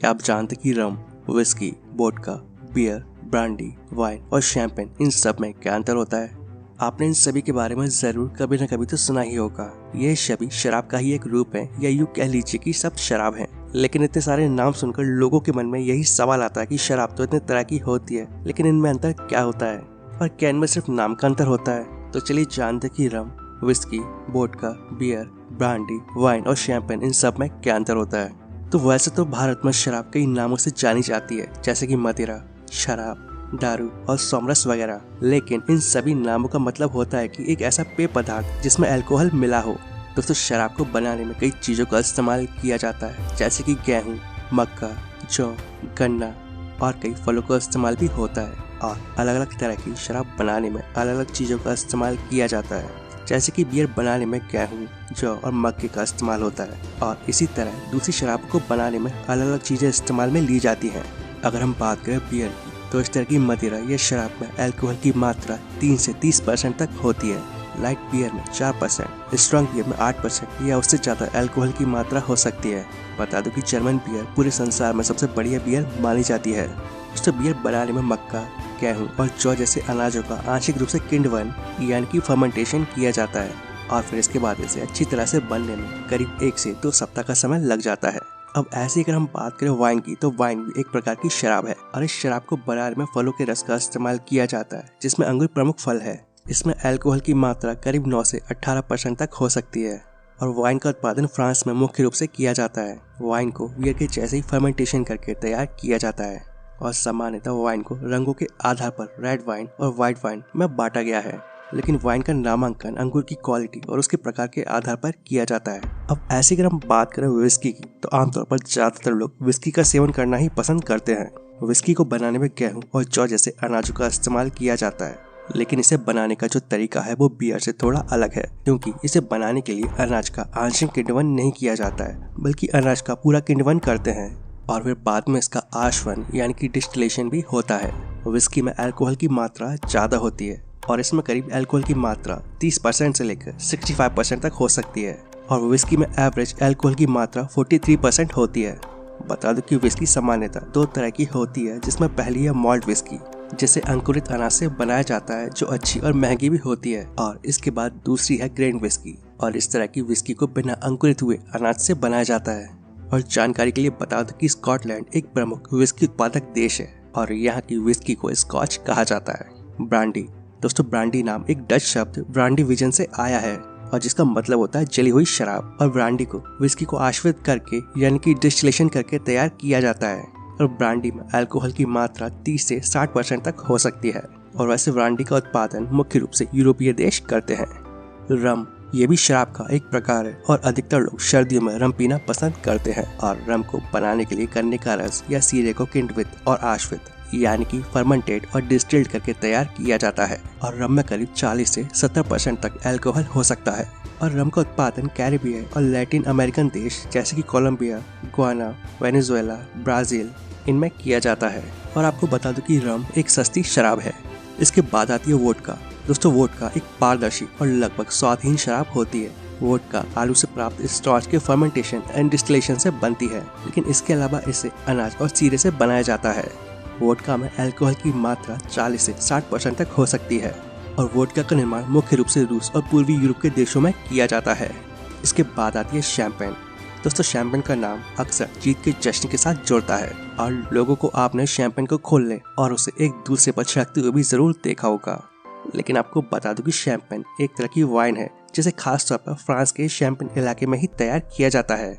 क्या आप जानते कि rum, whisky, vodka, beer, brandy, wine और शैंपेन इन सब में क्या अंतर होता है? आपने इन सभी के बारे में जरूर कभी न कभी तो सुना ही होगा। ये सभी शराब का ही एक रूप है, या यूँ कह लीजिए कि सब शराब है। लेकिन इतने सारे नाम सुनकर लोगों के मन में यही सवाल आता है कि शराब तो इतने तरह की होती है, लेकिन इनमें अंतर क्या होता है और क्या इनमें सिर्फ नाम का अंतर होता है? तो चलिए जानते कि rum, whisky, vodka, beer, brandy, wine और शैंपेन इन सब में क्या अंतर होता है। तो वैसे तो भारत में शराब कई नामों से जानी जाती है, जैसे कि मदिरा, शराब, दारू और सोमरस वगैरह। लेकिन इन सभी नामों का मतलब होता है कि एक ऐसा पेय पदार्थ जिसमें अल्कोहल मिला हो। दोस्तों, शराब को बनाने में कई चीज़ों का इस्तेमाल किया जाता है, जैसे कि गेहूँ, मक्का, जौ, गन्ना और कई फलों का इस्तेमाल भी होता है। और अलग अलग तरह की शराब बनाने में अलग अलग चीज़ों का इस्तेमाल किया जाता है, जैसे कि बियर बनाने में गेहूँ, जौ और मक्के का इस्तेमाल होता है। और इसी तरह दूसरी शराब को बनाने में अलग अलग चीज़ें इस्तेमाल में ली जाती हैं। अगर हम बात करें बियर की, तो इस तरह की मदिरा या शराब में अल्कोहल की मात्रा 3 से 30% तक होती है। लाइट बियर में 4%, स्ट्रॉन्ग बियर में 8% या उससे ज़्यादा अल्कोहल की मात्रा हो सकती है। बता दो कि जर्मन बियर पूरे संसार में सबसे बढ़िया बियर मानी जाती है। उससे बियर बनाने में मक्का, गेहूँ और जौ जैसे अनाजों का आंशिक रूप से किण्वन यानी कि फर्मेंटेशन किया जाता है, और फिर इसके बाद इसे अच्छी तरह से बनने में करीब 1 से 2 सप्ताह का समय लग जाता है। अब ऐसे अगर हम बात करें वाइन की, तो वाइन भी एक प्रकार की शराब है, और इस शराब को बनाने में फलों के रस का इस्तेमाल किया जाता है, जिसमें अंगूर प्रमुख फल है। इसमें अल्कोहल की मात्रा करीब 9 से 18% तक हो सकती है। और वाइन का उत्पादन फ्रांस में मुख्य रूप से किया जाता है। वाइन को बियर के जैसे ही फर्मेंटेशन करके तैयार किया जाता है, और सामान्यतः वाइन को रंगों के आधार पर रेड वाइन और व्हाइट वाइन में बांटा गया है। लेकिन वाइन का नामांकन अंगूर की क्वालिटी और उसके प्रकार के आधार पर किया जाता है। अब ऐसे अगर हम बात करें विस्की की, तो आमतौर पर ज्यादातर लोग विस्की का सेवन करना ही पसंद करते हैं। विस्की को बनाने में गेहूं और जौ जैसे अनाजों का इस्तेमाल किया जाता है, लेकिन इसे बनाने का जो तरीका है वो बियर से थोड़ा अलग है, क्योंकि इसे बनाने के लिए अनाज का आंशिक किण्वन नहीं किया जाता है, बल्कि अनाज का पूरा किण्वन करते हैं, और फिर बाद में इसका आशवन यानी कि डिस्टिलेशन भी होता है। विस्की में अल्कोहल की मात्रा ज़्यादा होती है, और इसमें करीब अल्कोहल की मात्रा 30% से लेकर 65% तक हो सकती है, और विस्की में एवरेज अल्कोहल की मात्रा 43% होती है। बता दो कि विस्की सामान्यतः 2 तरह की होती है, जिसमें पहली है मॉल्ट विस्की, जिसे अंकुरित अनाज से बनाया जाता है, जो अच्छी और महंगी भी होती है। और इसके बाद दूसरी है ग्रेन विस्की, और इस तरह की विस्की को बिना अंकुरित हुए अनाज से बनाया जाता है। और जानकारी के लिए बता दो कि स्कॉटलैंड एक प्रमुख विस्की उत्पादक देश है, और यहाँ की विस्की को स्कॉच कहा जाता है। ब्रांडी, दोस्तों ब्रांडी नाम एक डच शब्द ब्रांडी विजन से आया है, और जिसका मतलब होता है जली हुई शराब। और ब्रांडी को विस्की को आश्रित करके यानी कि डिस्टिलेशन करके तैयार किया जाता है, और ब्रांडी में अल्कोहल की मात्रा 30 से 60% तक हो सकती है। और वैसे ब्रांडी का उत्पादन मुख्य रूप से यूरोपीय देश करते हैं। रम, ये भी शराब का एक प्रकार है, और अधिकतर लोग सर्दियों में रम पीना पसंद करते हैं। और रम को बनाने के लिए गन्ने का रस या सीरे को किण्वित और आश्वित यानी कि फर्मेंटेड और डिस्टिल्ड करके तैयार किया जाता है। और रम में करीब 40 से 70% तक अल्कोहल हो सकता है। और रम का उत्पादन कैरिबियन और लैटिन अमेरिकन देश जैसे कि कोलंबिया, गुआना, वेनेजुएला, ब्राजील इनमें किया जाता है। और आपको बता दूं कि रम एक सस्ती शराब है। इसके बाद आती है वोडका। दोस्तों, वोडका एक पारदर्शी और लगभग स्वादहीन शराब होती है। वोडका आलू से प्राप्त स्टार्च के फर्मेंटेशन एंड डिस्टिलेशन से बनती है, लेकिन इसके अलावा इसे अनाज और सीरे से बनाया जाता है। वोडका में अल्कोहल की मात्रा 40 से 60% तक हो सकती है, और वोडका का निर्माण मुख्य रूप से रूस और पूर्वी यूरोप के देशों में किया जाता है। इसके बाद आती है शैंपेन। दोस्तों, शैंपेन का नाम अक्सर जीत के जश्न के साथ जोड़ता है, और लोगों को आपने शैंपेन को खोलने और उसे एक दूसरे पर छिड़कते हुए भी जरूर देखा होगा। लेकिन आपको बता दूं कि शैंपेन एक तरह की वाइन है, जिसे खास तौर पर फ्रांस के शैंपेन इलाके में ही तैयार किया जाता है।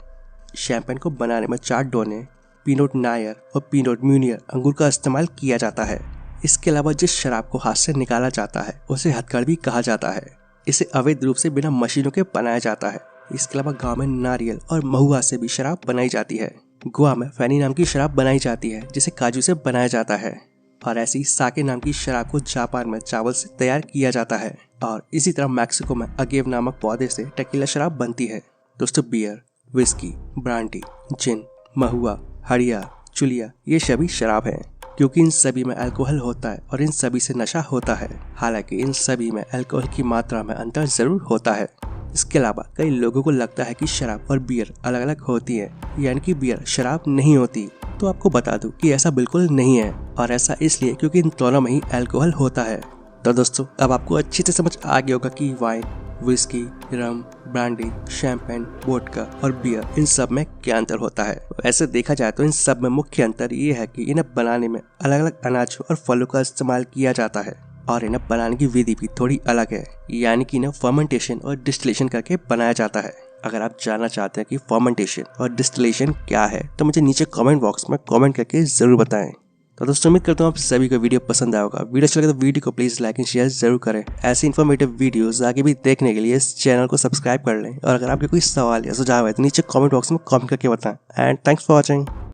शैंपेन को बनाने में चार्डोने, पिनोट नायर और पिनोट म्यूनियर अंगूर का इस्तेमाल किया जाता है। इसके अलावा जिस शराब को हाथ से निकाला जाता है उसे हथकड़ भी कहा जाता है। इसे अवैध रूप से बिना मशीनों के बनाया जाता है। इसके अलावा गाँव में नारियल और महुआ से भी शराब बनाई जाती है। गोवा में फैनी नाम की शराब बनाई जाती है, जिसे काजू से बनाया जाता है। और ऐसी साके नाम की शराब को जापान में चावल से तैयार किया जाता है। और इसी तरह मैक्सिको में अगेव नामक पौधे से टकीला शराब बनती है। दोस्तों, बियर, विस्की, ब्रांडी, जिन, महुआ, हड़िया, चुलिया ये सभी शराब हैं, क्योंकि इन सभी में अल्कोहल होता है और इन सभी से नशा होता है। हालांकि इन सभी में अल्कोहल की मात्रा में अंतर जरूर होता है। इसके अलावा कई लोगों को लगता है कि शराब और बियर अलग अलग होती है, यानी कि बियर शराब नहीं होती, तो आपको बता दूं कि ऐसा बिल्कुल नहीं है, और ऐसा इसलिए क्योंकि इन दोनों में ही अल्कोहल होता है। तो दोस्तों अब आपको अच्छी से समझ आ गया होगा कि वाइन, विस्की, रम, ब्रांडी, शैंपेन, वोडका और बियर, इन सब में क्या अंतर होता है। वैसे देखा जाए तो इन सब में मुख्य अंतर ये है कि इन्हें बनाने में अलग अलग अनाजों और फलों का इस्तेमाल किया जाता है, और इन्हें बनाने की विधि भी थोड़ी अलग है, यानी कि इन्हें फर्मेंटेशन और डिस्टिलेशन करके बनाया जाता है। अगर आप जानना चाहते हैं कि फर्मेंटेशन और डिस्टिलेशन क्या है तो मुझे नीचे कमेंट बॉक्स में कमेंट करके जरूर बताएं। तो दोस्तों उम्मीद करता हूँ आप सभी को वीडियो पसंद आया होगा। वीडियो अच्छा लगे तो वीडियो को प्लीज लाइक एंड शेयर जरूर करें। ऐसी इन्फॉर्मेटिव वीडियोस आगे भी देखने के लिए इस चैनल को सब्सक्राइब कर लें, और अगर आपके कोई सवाल या सुझाव है तो नीचे कमेंट बॉक्स में कमेंट करके बताएं। And thanks for watching.